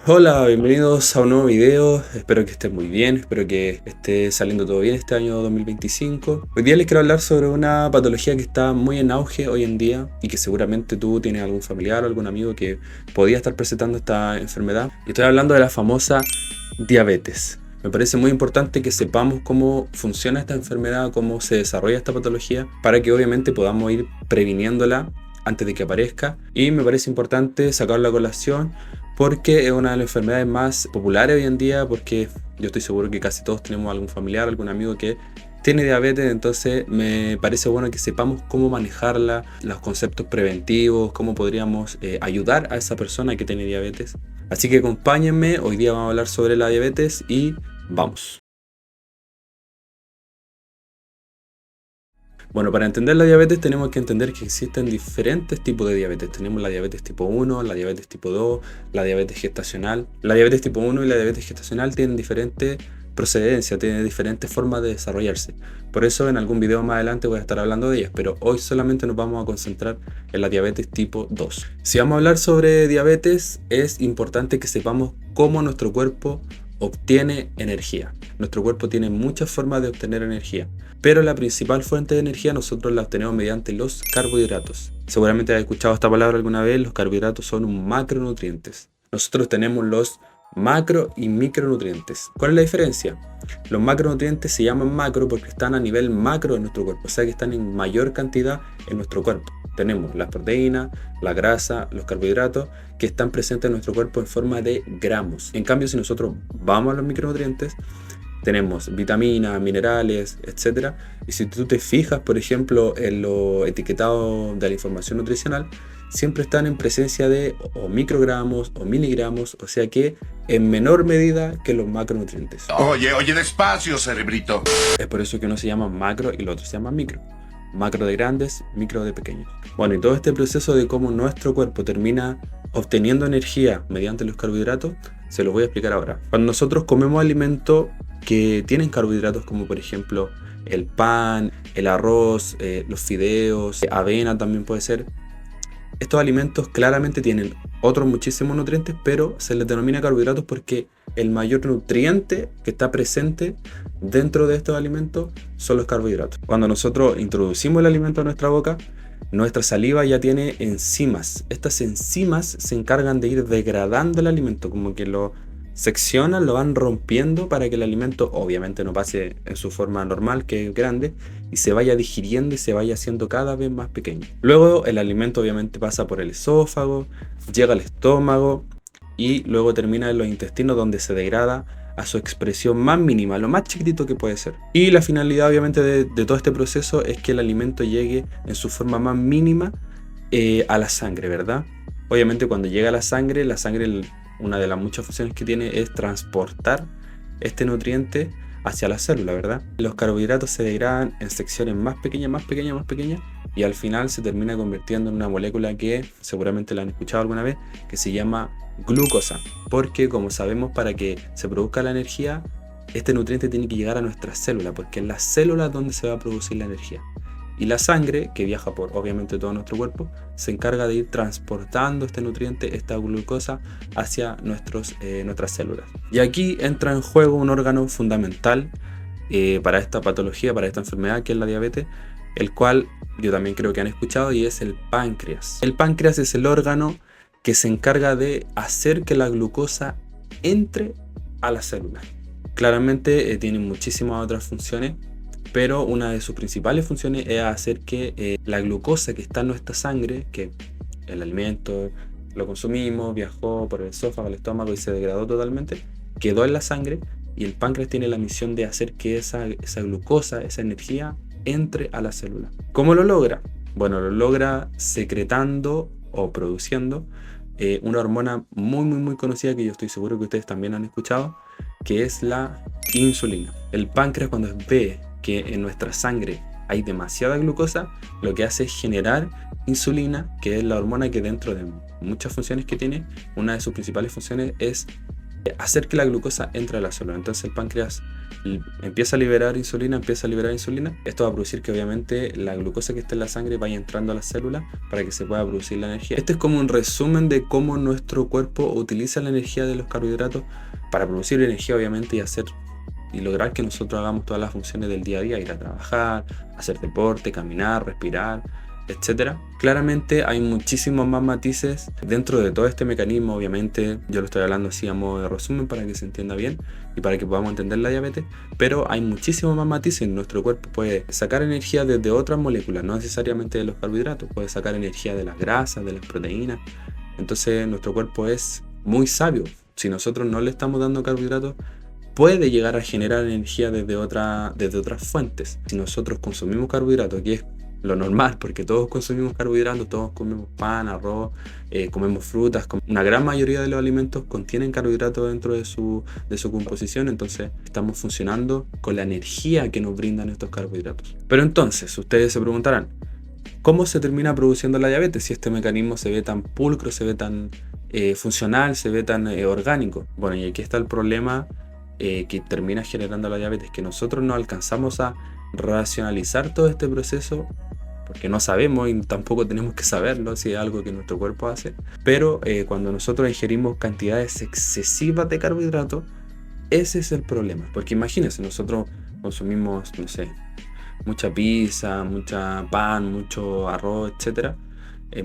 Hola, bienvenidos a un nuevo video. Espero que estén muy bien, espero que esté saliendo todo bien este año 2025. Hoy día les quiero hablar sobre una patología que está muy en auge hoy en día y que seguramente tú tienes algún familiar o algún amigo que podía estar presentando esta enfermedad. Y estoy hablando de la famosa diabetes. Me parece muy importante que sepamos cómo funciona esta enfermedad, cómo se desarrolla esta patología, para que obviamente podamos ir previniéndola antes de que aparezca. Y me parece importante sacarla a colación porque es una de las enfermedades más populares hoy en día, porque yo estoy seguro que casi todos tenemos algún familiar, algún amigo que tiene diabetes. Entonces me parece bueno que sepamos cómo manejarla, los conceptos preventivos, cómo podríamos ayudar a esa persona que tiene diabetes. Así que acompáñenme, hoy día vamos a hablar sobre la diabetes y vamos. Bueno, para entender la diabetes tenemos que entender que existen diferentes tipos de diabetes. Tenemos la diabetes tipo 1, la diabetes tipo 2, la diabetes gestacional. La diabetes tipo 1 y la diabetes gestacional tienen diferentes procedencias, tienen diferentes formas de desarrollarse. Por eso en algún video más adelante voy a estar hablando de ellas, pero hoy solamente nos vamos a concentrar en la diabetes tipo 2. Si vamos a hablar sobre diabetes, es importante que sepamos cómo nuestro cuerpo obtiene energía. Nuestro cuerpo tiene muchas formas de obtener energía, pero la principal fuente de energía nosotros la obtenemos mediante los carbohidratos. Seguramente has escuchado esta palabra alguna vez. Los carbohidratos son macronutrientes. Nosotros tenemos los macro y micronutrientes. ¿Cuál es la diferencia? Los macronutrientes se llaman macro porque están a nivel macro de nuestro cuerpo, o sea que están en mayor cantidad en nuestro cuerpo. Tenemos las proteínas, la grasa, los carbohidratos que están presentes en nuestro cuerpo en forma de gramos. En cambio, si nosotros vamos a los micronutrientes, tenemos vitaminas, minerales, etc. Y si tú te fijas, por ejemplo, en lo etiquetado de la información nutricional, siempre están en presencia de o microgramos o miligramos, o sea que en menor medida que los macronutrientes. Oye, despacio, cerebrito. Es por eso que uno se llama macro y el otro se llama micro. Macro de grandes, micro de pequeños. Bueno, y todo este proceso de cómo nuestro cuerpo termina obteniendo energía mediante los carbohidratos, se los voy a explicar ahora. Cuando nosotros comemos alimentos que tienen carbohidratos, como por ejemplo el pan, el arroz, los fideos, avena también puede ser, estos alimentos claramente tienen otros muchísimos nutrientes, pero se les denomina carbohidratos porque el mayor nutriente que está presente dentro de estos alimentos son los carbohidratos. Cuando nosotros introducimos el alimento a nuestra boca, nuestra saliva ya tiene enzimas. Estas enzimas se encargan de ir degradando el alimento, como que lo seccionan, lo van rompiendo para que el alimento obviamente no pase en su forma normal, que es grande, y se vaya digiriendo y se vaya haciendo cada vez más pequeño. Luego el alimento obviamente pasa por el esófago, llega al estómago y luego termina en los intestinos, donde se degrada a su expresión más mínima, lo más chiquitito que puede ser. Y la finalidad obviamente de todo este proceso es que el alimento llegue en su forma más mínima a la sangre, ¿verdad? Obviamente cuando llega a la sangre, una de las muchas funciones que tiene es transportar este nutriente hacia la célula, ¿verdad? Los carbohidratos se degradan en secciones más pequeñas, más pequeñas, más pequeñas, y al final se termina convirtiendo en una molécula que seguramente la han escuchado alguna vez, que se llama glucosa, porque como sabemos, para que se produzca la energía, este nutriente tiene que llegar a nuestra célula, porque en las células donde se va a producir la energía. Y la sangre, que viaja por obviamente todo nuestro cuerpo, se encarga de ir transportando este nutriente, esta glucosa, hacia nuestras células. Y aquí entra en juego un órgano fundamental para esta patología, para esta enfermedad que es la diabetes, el cual yo también creo que han escuchado, y es el páncreas. El páncreas es el órgano que se encarga de hacer que la glucosa entre a la célula. Claramente tiene muchísimas otras funciones, pero una de sus principales funciones es hacer que la glucosa que está en nuestra sangre, que el alimento lo consumimos, viajó por el esófago al estómago y se degradó totalmente, quedó en la sangre, y el páncreas tiene la misión de hacer que esa glucosa, esa energía, entre a la célula. ¿Cómo lo logra? Bueno, lo logra secretando o produciendo una hormona muy conocida, que yo estoy seguro que ustedes también han escuchado, que es la insulina. El páncreas, cuando ve que en nuestra sangre hay demasiada glucosa, lo que hace es generar insulina, que es la hormona que, dentro de muchas funciones que tiene, una de sus principales funciones es hacer que la glucosa entre a la célula. Entonces el páncreas empieza a liberar insulina. Esto va a producir que obviamente la glucosa que está en la sangre vaya entrando a la célula para que se pueda producir la energía. Este es como un resumen de cómo nuestro cuerpo utiliza la energía de los carbohidratos para producir energía, obviamente, y lograr que nosotros hagamos todas las funciones del día a día: ir a trabajar, hacer deporte, caminar, respirar, etcétera. Claramente hay muchísimos más matices dentro de todo este mecanismo. Obviamente yo lo estoy hablando así a modo de resumen para que se entienda bien y para que podamos entender la diabetes, pero hay muchísimos más matices. Nuestro cuerpo puede sacar energía desde otras moléculas, no necesariamente de los carbohidratos, puede sacar energía de las grasas, de las proteínas. Entonces nuestro cuerpo es muy sabio. Si nosotros no le estamos dando carbohidratos, puede llegar a generar energía desde otras fuentes. Si nosotros consumimos carbohidratos, que es lo normal, porque todos consumimos carbohidratos, todos comemos pan, arroz, comemos frutas, una gran mayoría de los alimentos contienen carbohidratos dentro de su composición. Entonces estamos funcionando con la energía que nos brindan estos carbohidratos. Pero entonces ustedes se preguntarán, ¿cómo se termina produciendo la diabetes si este mecanismo se ve tan pulcro, se ve tan funcional, se ve tan orgánico? Bueno, y aquí está el problema que termina generando la diabetes, que nosotros no alcanzamos a racionalizar todo este proceso porque no sabemos y tampoco tenemos que saberlo si es algo que nuestro cuerpo hace. Pero cuando nosotros ingerimos cantidades excesivas de carbohidratos, ese es el problema. Porque imagínense, nosotros consumimos, no sé, mucha pizza, mucha pan, mucho arroz, etcétera,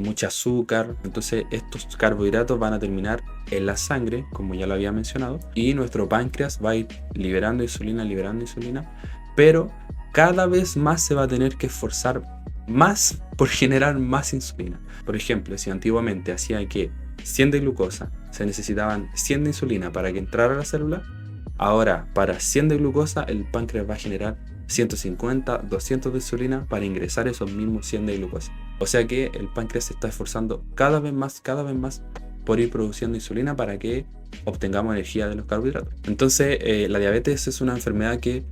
mucho azúcar. Entonces estos carbohidratos van a terminar en la sangre, como ya lo había mencionado, y nuestro páncreas va a ir liberando insulina, pero cada vez más se va a tener que esforzar más por generar más insulina. Por ejemplo, si antiguamente hacía que 100 de glucosa se necesitaban 100 de insulina para que entrara a la célula, ahora para 100 de glucosa el páncreas va a generar 150, 200 de insulina para ingresar esos mismos 100 de glucosa. O sea que el páncreas se está esforzando cada vez más por ir produciendo insulina para que obtengamos energía de los carbohidratos. Entonces la diabetes es una enfermedad que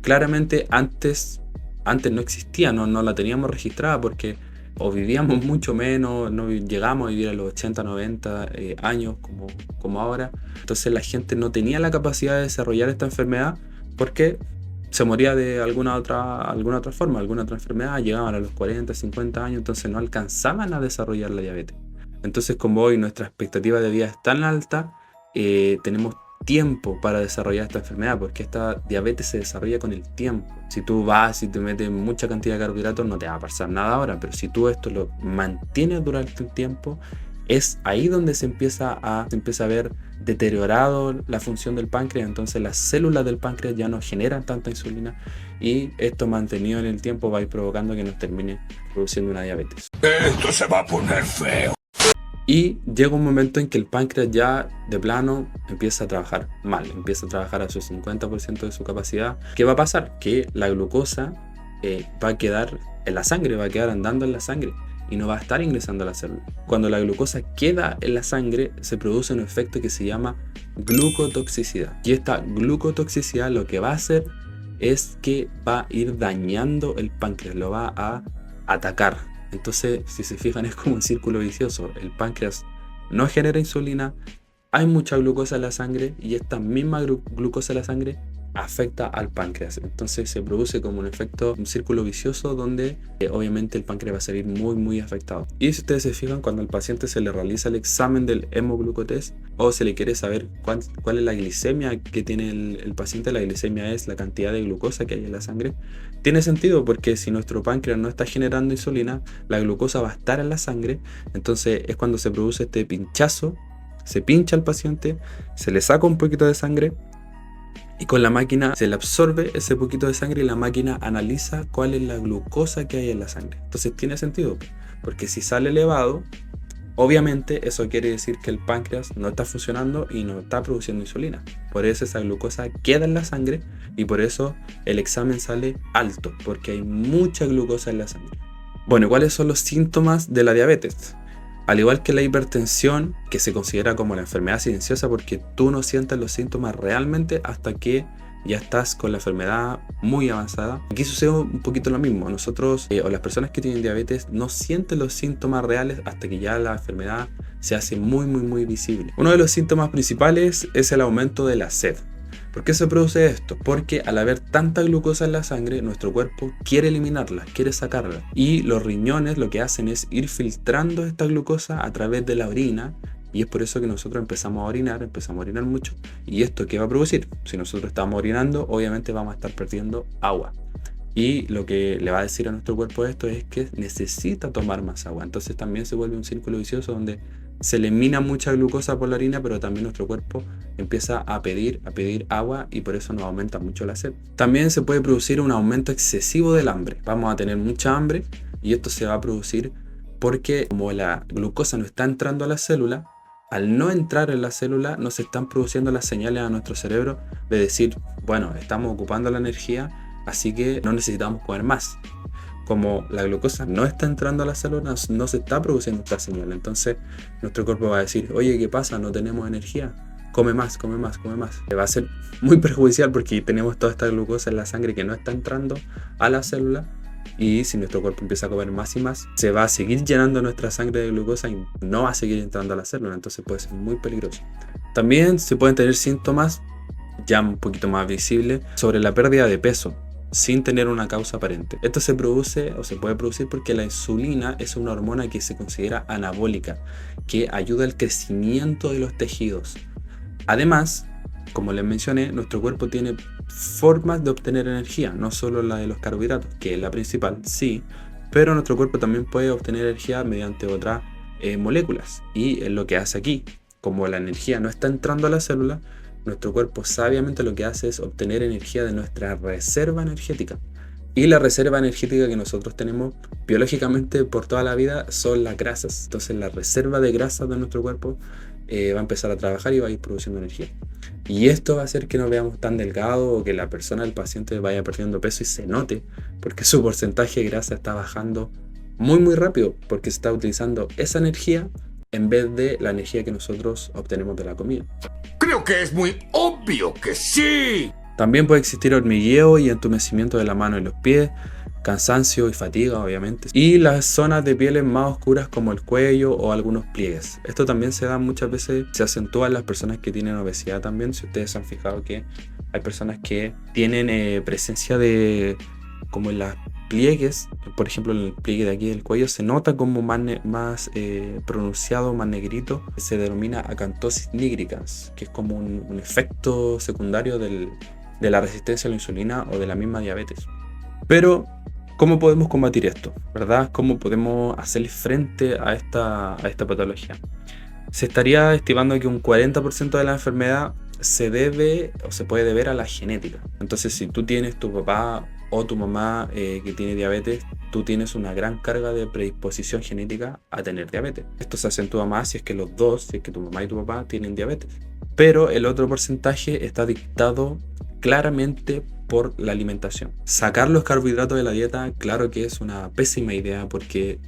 claramente antes no existía, no la teníamos registrada, porque o vivíamos mucho menos, no llegamos a vivir a los 80, 90 años como ahora. Entonces la gente no tenía la capacidad de desarrollar esta enfermedad porque se moría de alguna otra forma, alguna otra enfermedad. Llegaban a los 40, 50 años, entonces no alcanzaban a desarrollar la diabetes. Entonces, como hoy nuestra expectativa de vida es tan alta, tenemos tiempo para desarrollar esta enfermedad, porque esta diabetes se desarrolla con el tiempo. Si tú vas y te metes mucha cantidad de carbohidratos, no te va a pasar nada ahora, pero si tú esto lo mantienes durante el tiempo, es ahí donde se empieza a ver deteriorado la función del páncreas. Entonces las células del páncreas ya no generan tanta insulina, y esto mantenido en el tiempo va a ir provocando que nos termine produciendo una diabetes. Esto se va a poner feo. Y llega un momento en que el páncreas ya de plano empieza a trabajar mal, empieza a trabajar a su 50% de su capacidad. ¿Qué va a pasar? Que la glucosa va a quedar en la sangre, va a quedar andando en la sangre y no va a estar ingresando a la célula. Cuando la glucosa queda en la sangre, se produce un efecto que se llama glucotoxicidad. Y esta glucotoxicidad lo que va a hacer es que va a ir dañando el páncreas, lo va a atacar. Entonces, si se fijan, es como un círculo vicioso. El páncreas no genera insulina, hay mucha glucosa en la sangre, y esta misma glucosa en la sangre afecta al páncreas. Entonces se produce como un círculo vicioso donde obviamente el páncreas va a salir muy afectado. Y si ustedes se fijan, cuando al paciente se le realiza el examen del hemoglucotest, o se le quiere saber cuál es la glicemia que tiene el paciente, la glicemia es la cantidad de glucosa que hay en la sangre. Tiene sentido, porque si nuestro páncreas no está generando insulina, la glucosa va a estar en la sangre. Entonces es cuando se produce este pinchazo, se pincha al paciente, se le saca un poquito de sangre, y con la máquina se le absorbe ese poquito de sangre, y la máquina analiza cuál es la glucosa que hay en la sangre. Entonces tiene sentido, porque si sale elevado, obviamente eso quiere decir que el páncreas no está funcionando y no está produciendo insulina. Por eso esa glucosa queda en la sangre, y por eso el examen sale alto, porque hay mucha glucosa en la sangre. Bueno, ¿cuáles son los síntomas de la diabetes? Al igual que la hipertensión, que se considera como la enfermedad silenciosa, porque tú no sientes los síntomas realmente hasta que ya estás con la enfermedad muy avanzada. Aquí sucede un poquito lo mismo. Nosotros o las personas que tienen diabetes no sienten los síntomas reales hasta que ya la enfermedad se hace muy visible. Uno de los síntomas principales es el aumento de la sed. ¿Por qué se produce esto? Porque al haber tanta glucosa en la sangre, nuestro cuerpo quiere eliminarla, quiere sacarla. Y los riñones lo que hacen es ir filtrando esta glucosa a través de la orina. Y es por eso que nosotros empezamos a orinar mucho. ¿Y esto qué va a producir? Si nosotros estamos orinando, obviamente vamos a estar perdiendo agua. Y lo que le va a decir a nuestro cuerpo esto es que necesita tomar más agua. Entonces también se vuelve un círculo vicioso donde se elimina mucha glucosa por la orina, pero también nuestro cuerpo empieza a pedir agua y por eso nos aumenta mucho la sed. También se puede producir un aumento excesivo del hambre. Vamos a tener mucha hambre y esto se va a producir porque como la glucosa no está entrando a la célula, al no entrar en la célula no se están produciendo las señales a nuestro cerebro de decir, bueno, estamos ocupando la energía, así que no necesitamos comer más. Como la glucosa no está entrando a las células, no se está produciendo esta señal. Entonces nuestro cuerpo va a decir, oye, ¿qué pasa? No tenemos energía. Come más. Va a ser muy perjudicial porque tenemos toda esta glucosa en la sangre que no está entrando a la célula. Y si nuestro cuerpo empieza a comer más y más, se va a seguir llenando nuestra sangre de glucosa y no va a seguir entrando a la célula. Entonces puede ser muy peligroso. También se pueden tener síntomas ya un poquito más visibles sobre la pérdida de peso sin tener una causa aparente. Esto se produce o se puede producir porque la insulina es una hormona que se considera anabólica, que ayuda al crecimiento de los tejidos. Además, como les mencioné, nuestro cuerpo tiene formas de obtener energía, no solo la de los carbohidratos, que es la principal, sí, pero nuestro cuerpo también puede obtener energía mediante otras moléculas. Y es lo que hace aquí. Como la energía no está entrando a la célula, nuestro cuerpo sabiamente lo que hace es obtener energía de nuestra reserva energética. Y la reserva energética que nosotros tenemos biológicamente por toda la vida son las grasas. Entonces la reserva de grasas de nuestro cuerpo va a empezar a trabajar y va a ir produciendo energía. Y esto va a hacer que no veamos tan delgado o que la persona, el paciente, vaya perdiendo peso y se note, porque su porcentaje de grasa está bajando muy rápido, porque se está utilizando esa energía en vez de la energía que nosotros obtenemos de la comida. Creo que es muy obvio que sí. También puede existir hormigueo y entumecimiento de la mano y los pies, cansancio y fatiga, obviamente. Y las zonas de pieles más oscuras como el cuello o algunos pliegues. Esto también se da muchas veces, se acentúa en las personas que tienen obesidad también. Si ustedes se han fijado que hay personas que tienen presencia de, como en las pliegues, por ejemplo en el pliegue de aquí del cuello se nota como más pronunciado, más negrito. Se denomina acantosis nigricans, que es como un efecto secundario de la resistencia a la insulina o de la misma diabetes. Pero ¿cómo podemos combatir esto? ¿Verdad? ¿Cómo podemos hacer frente a esta patología? Se estaría estimando que un 40% de la enfermedad se debe o se puede deber a la genética. Entonces, si tú tienes tu papá o tu mamá que tiene diabetes, tú tienes una gran carga de predisposición genética a tener diabetes. Esto se acentúa más si es que los dos, si es que tu mamá y tu papá tienen diabetes. Pero el otro porcentaje está dictado claramente por la alimentación. Sacar los carbohidratos de la dieta, claro que es una pésima idea porque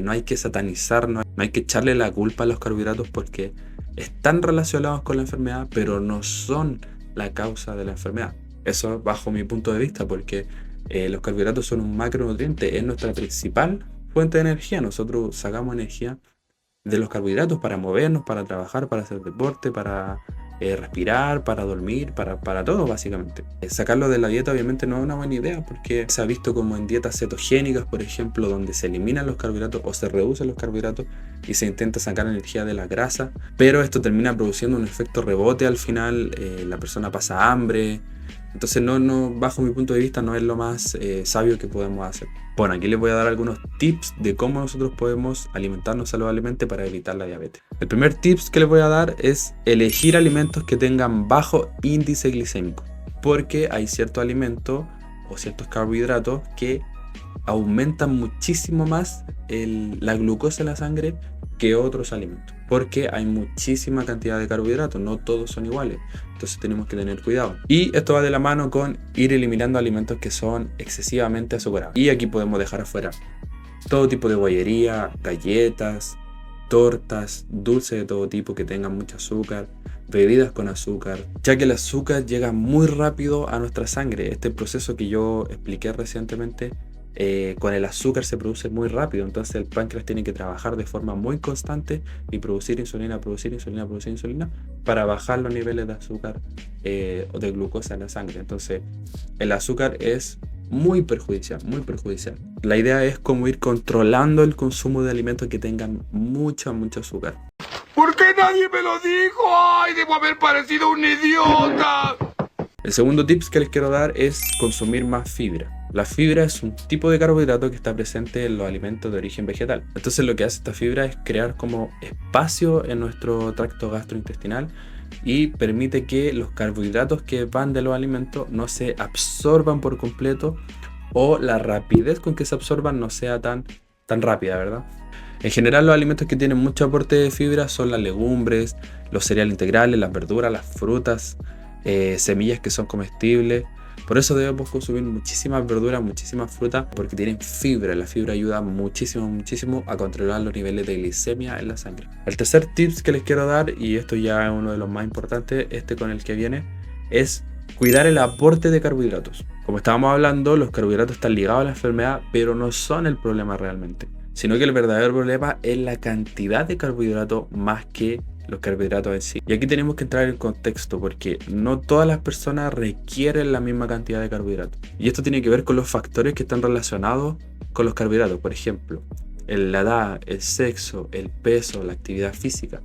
no hay que satanizar, no hay que echarle la culpa a los carbohidratos porque están relacionados con la enfermedad, pero no son la causa de la enfermedad. Eso bajo mi punto de vista, porque los carbohidratos son un macronutriente, es nuestra principal fuente de energía. Nosotros sacamos energía de los carbohidratos para movernos, para trabajar, para hacer deporte, para respirar, para dormir, para todo básicamente. Sacarlo de la dieta obviamente no es una buena idea porque se ha visto como en dietas cetogénicas, por ejemplo, donde se eliminan los carbohidratos o se reducen los carbohidratos y se intenta sacar energía de la grasa, pero esto termina produciendo un efecto rebote al final, la persona pasa hambre. Entonces no, bajo mi punto de vista no es lo más sabio que podemos hacer. Bueno, aquí les voy a dar algunos tips de cómo nosotros podemos alimentarnos saludablemente para evitar la diabetes. El primer tips que les voy a dar es elegir alimentos que tengan bajo índice glicémico, porque hay ciertos alimentos o ciertos carbohidratos que aumentan muchísimo más la glucosa en la sangre que otros alimentos, porque hay muchísima cantidad de carbohidratos, no todos son iguales, entonces tenemos que tener cuidado. Y esto va de la mano con ir eliminando alimentos que son excesivamente azucarados. Y aquí podemos dejar afuera todo tipo de bollería, galletas, tortas, dulces de todo tipo que tengan mucho azúcar, bebidas con azúcar, ya que el azúcar llega muy rápido a nuestra sangre. Este proceso que yo expliqué recientemente, con el azúcar se produce muy rápido, entonces el páncreas tiene que trabajar de forma muy constante y producir insulina, producir insulina, producir insulina para bajar los niveles de azúcar o de glucosa en la sangre. Entonces el azúcar es muy perjudicial, muy perjudicial. La idea es como ir controlando el consumo de alimentos que tengan mucho azúcar. ¿Por qué nadie me lo dijo? ¡Ay, debo haber parecido un idiota! El segundo tips que les quiero dar es consumir más fibra. La fibra es un tipo de carbohidrato que está presente en los alimentos de origen vegetal. Entonces lo que hace esta fibra es crear como espacio en nuestro tracto gastrointestinal y permite que los carbohidratos que van de los alimentos no se absorban por completo, o la rapidez con que se absorban no sea tan rápida, ¿verdad? En general, los alimentos que tienen mucho aporte de fibra son las legumbres, los cereales integrales, las verduras, las frutas, semillas que son comestibles. Por eso debemos consumir muchísimas verduras, muchísimas frutas, porque tienen fibra. La fibra ayuda muchísimo a controlar los niveles de glicemia en la sangre. El tercer tips que les quiero dar, y esto ya es uno de los más importantes, con el que viene, es cuidar el aporte de carbohidratos. Como estábamos hablando, los carbohidratos están ligados a la enfermedad, pero no son el problema realmente, sino que el verdadero problema es la cantidad de carbohidratos más que los carbohidratos en sí. Y aquí tenemos que entrar en contexto, porque no todas las personas requieren la misma cantidad de carbohidratos. Y esto tiene que ver con los factores que están relacionados con los carbohidratos. Por ejemplo, la edad, el sexo, el peso, la actividad física.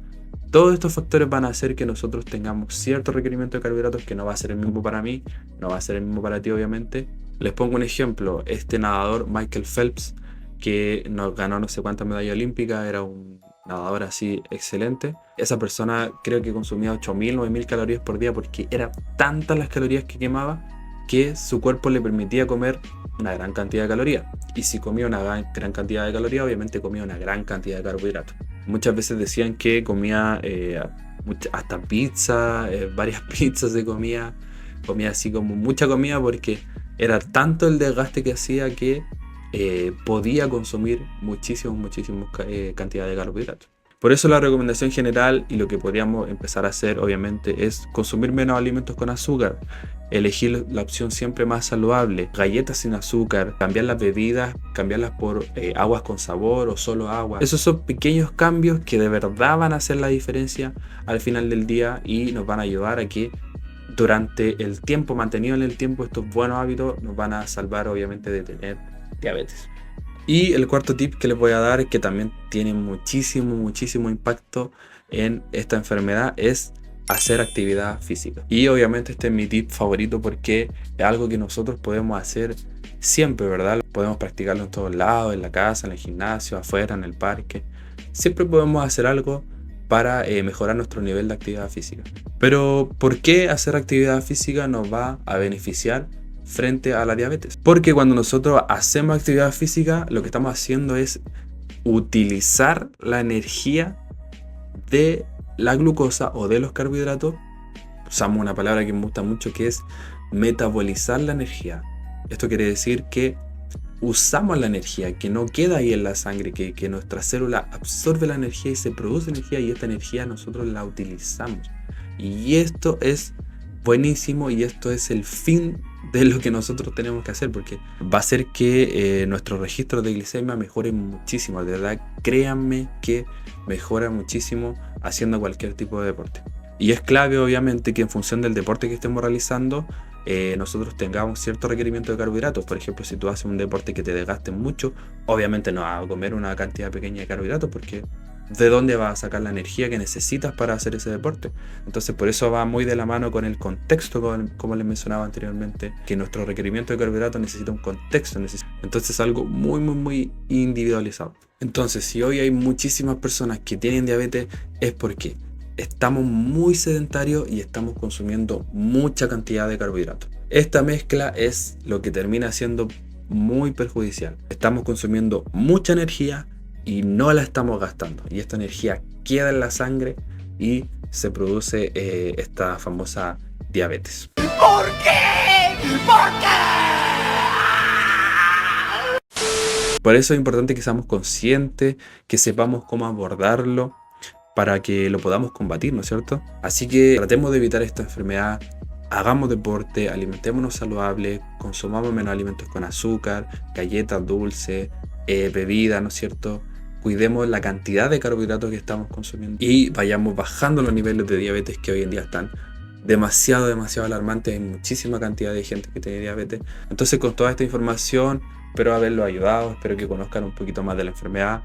Todos estos factores van a hacer que nosotros tengamos cierto requerimiento de carbohidratos que no va a ser el mismo para mí, no va a ser el mismo para ti, obviamente. Les pongo un ejemplo. Este nadador, Michael Phelps, que nos ganó no sé cuántas medallas olímpicas, era un nadador así excelente. Esa persona creo que consumía 8.000, 9.000 calorías por día, porque eran tantas las calorías que quemaba que su cuerpo le permitía comer una gran cantidad de calorías. Y si comía una gran cantidad de calorías, obviamente comía una gran cantidad de carbohidratos. Muchas veces decían que comía hasta pizza, varias pizzas se comía así como mucha comida, porque era tanto el desgaste que hacía que podía consumir muchísima cantidad de carbohidratos. Por eso la recomendación general, y lo que podríamos empezar a hacer obviamente, es consumir menos alimentos con azúcar, elegir la opción siempre más saludable, galletas sin azúcar, cambiar las bebidas, cambiarlas por aguas con sabor o solo agua. Esos son pequeños cambios que de verdad van a hacer la diferencia al final del día y nos van a ayudar a que durante el tiempo, mantenido en el tiempo, estos buenos hábitos nos van a salvar obviamente de tener diabetes. Y el cuarto tip que les voy a dar, que también tiene muchísimo impacto en esta enfermedad, es hacer actividad física. Y obviamente este es mi tip favorito, porque es algo que nosotros podemos hacer siempre, ¿verdad? Podemos practicarlo en todos lados, en la casa, en el gimnasio, afuera, en el parque. Siempre podemos hacer algo para mejorar nuestro nivel de actividad física. Pero ¿por qué hacer actividad física nos va a beneficiar frente a la diabetes? Porque cuando nosotros hacemos actividad física, lo que estamos haciendo es utilizar la energía de la glucosa o de los carbohidratos. Usamos una palabra que me gusta mucho, que es metabolizar la energía. Esto quiere decir que usamos la energía, que no queda ahí en la sangre, que nuestra célula absorbe la energía y se produce energía, y esta energía nosotros la utilizamos. Y esto es buenísimo, y esto es el fin de lo que nosotros tenemos que hacer, porque va a hacer que nuestro registro de glicemia mejore muchísimo. De verdad, créanme que mejora muchísimo haciendo cualquier tipo de deporte. Y es clave obviamente que en función del deporte que estemos realizando, nosotros tengamos cierto requerimiento de carbohidratos. Por ejemplo, si tú haces un deporte que te desgaste mucho, obviamente no vas a comer una cantidad pequeña de carbohidratos, porque ¿de dónde vas a sacar la energía que necesitas para hacer ese deporte? Entonces por eso va muy de la mano con el contexto, como les mencionaba anteriormente, que nuestro requerimiento de carbohidratos necesita un contexto, entonces es algo muy individualizado. Entonces, si hoy hay muchísimas personas que tienen diabetes, es porque estamos muy sedentarios y estamos consumiendo mucha cantidad de carbohidratos. Esta mezcla es lo que termina siendo muy perjudicial. Estamos consumiendo mucha energía y no la estamos gastando, y esta energía queda en la sangre y se produce esta famosa diabetes. ¿Por qué? ¿Por qué? Por eso es importante que seamos conscientes, que sepamos cómo abordarlo, para que lo podamos combatir, ¿no es cierto? Así que tratemos de evitar esta enfermedad, hagamos deporte, alimentémonos saludable, consumamos menos alimentos con azúcar, galletas, dulces, bebidas, ¿no es cierto? Cuidemos la cantidad de carbohidratos que estamos consumiendo y vayamos bajando los niveles de diabetes que hoy en día están demasiado alarmantes. Hay muchísima cantidad de gente que tiene diabetes. Entonces, con toda esta información, espero haberlos ayudado, espero que conozcan un poquito más de la enfermedad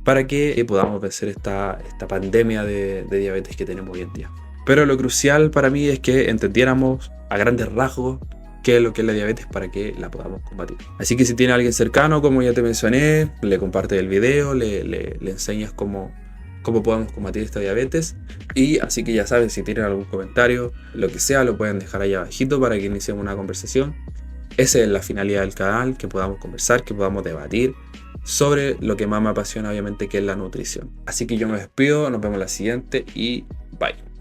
para que podamos vencer esta pandemia de diabetes que tenemos hoy en día. Pero lo crucial para mí es que entendiéramos a grandes rasgos qué es lo que es la diabetes para que la podamos combatir. Así que si tiene a alguien cercano, como ya te mencioné, le compartes el video, le enseñas cómo podemos combatir esta diabetes. Y así que ya saben, si tienen algún comentario, lo que sea, lo pueden dejar ahí abajito para que iniciemos una conversación. Esa es la finalidad del canal, que podamos conversar, que podamos debatir sobre lo que más me apasiona, obviamente, que es la nutrición. Así que yo me despido, nos vemos en la siguiente y bye.